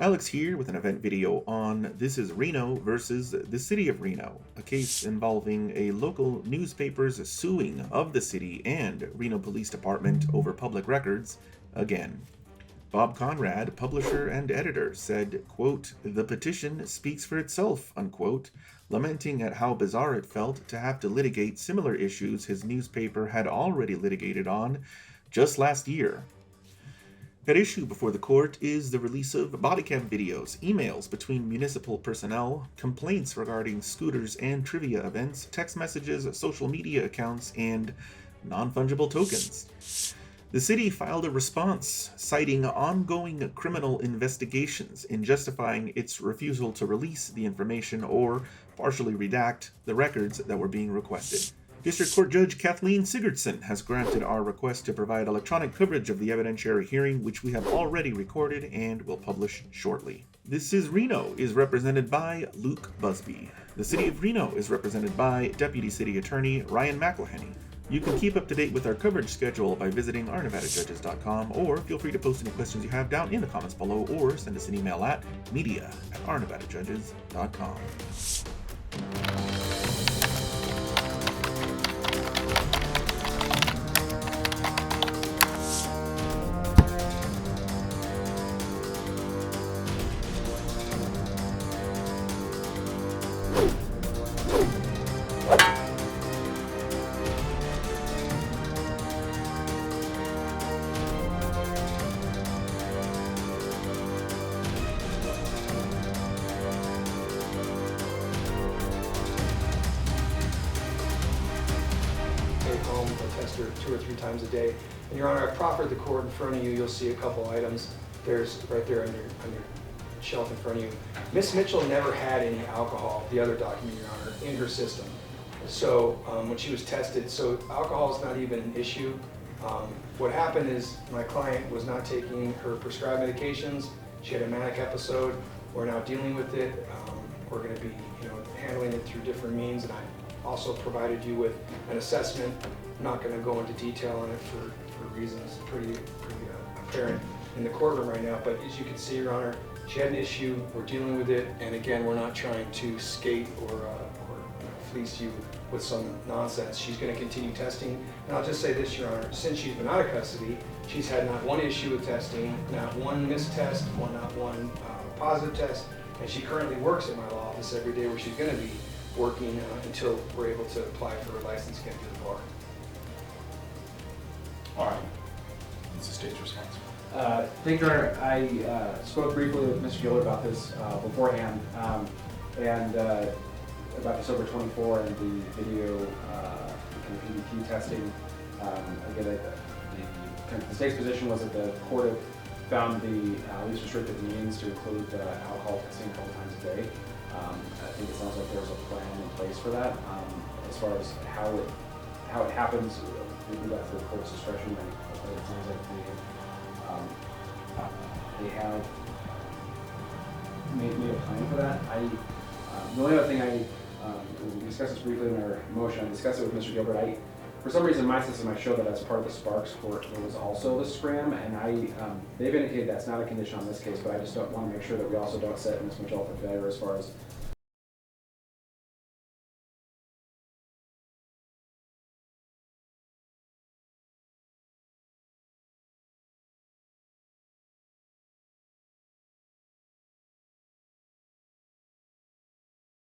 Alex here with an event video on This Is Reno versus the City of Reno, a case involving a local newspaper's suing of the city and Reno Police Department over public records again. Bob Conrad, publisher and editor, said, quote, "The petition speaks for itself," unquote, lamenting at how bizarre it felt to have to litigate similar issues his newspaper had already litigated on just last year. At issue before the court is the release of body cam videos, emails between municipal personnel, complaints regarding scooters and trivia events, text messages, social media accounts, and non-fungible tokens. The city filed a response citing ongoing criminal investigations in justifying its refusal to release the information or partially redact the records that were being requested. District Court Judge Kathleen Sigurdsson has granted our request to provide electronic coverage of the evidentiary hearing, which we have already recorded and will publish shortly. This Is Reno is represented by Luke Busby. The City of Reno is represented by Deputy City Attorney Ryan McElhenney. You can keep up to date with our coverage schedule by visiting ournevadajudges.com, or feel free to post any questions you have down in the comments below, or send us an email at media@ournevadajudges.com. Home, a tester 2 or 3 times a day. And Your Honor, I've proffered the court in front of you. You'll see a couple items. There's right there on your shelf in front of you. Miss Mitchell never had any alcohol, the other document, Your Honor, in her system. So when she was tested, so alcohol is not even an issue. What happened is my client was not taking her prescribed medications. She had a manic episode. We're now dealing with it. We're going to be, handling it through different means, and I also provided you with an assessment. I'm not going to go into detail on it for reasons pretty apparent in the courtroom right now, but as you can see, Your Honor, she had an issue. We're dealing with it, and again, we're not trying to skate or fleece you with some nonsense. She's going to continue testing, and I'll just say this, Your Honor, since she's been out of custody, she's had not one issue with testing, not one missed test, not one positive test, and she currently works in my law office every day, where she's going to be working until we're able to apply for a license again to the bar. All right. What's the state's response? Thank you, Your Honor. I spoke briefly with Mr. Gillard about this beforehand, and about December 24 and the video EDP testing. Again, the state's position was that the court had found the least restrictive means to include alcohol testing a couple times a day. I think it sounds like there's a plan in place for that. As far as how it happens, we do that for the court's discretion. But it sounds like they have made a plan for that. The only other thing we discussed this briefly in our motion. I discussed it with Mr. Gilbert. For some reason, in my system, I showed that as part of the Sparks court, there was also the scram, and they've indicated that's not a condition on this case, but I just don't want to make sure that we also don't set Ms. Mitchell up for failure as far as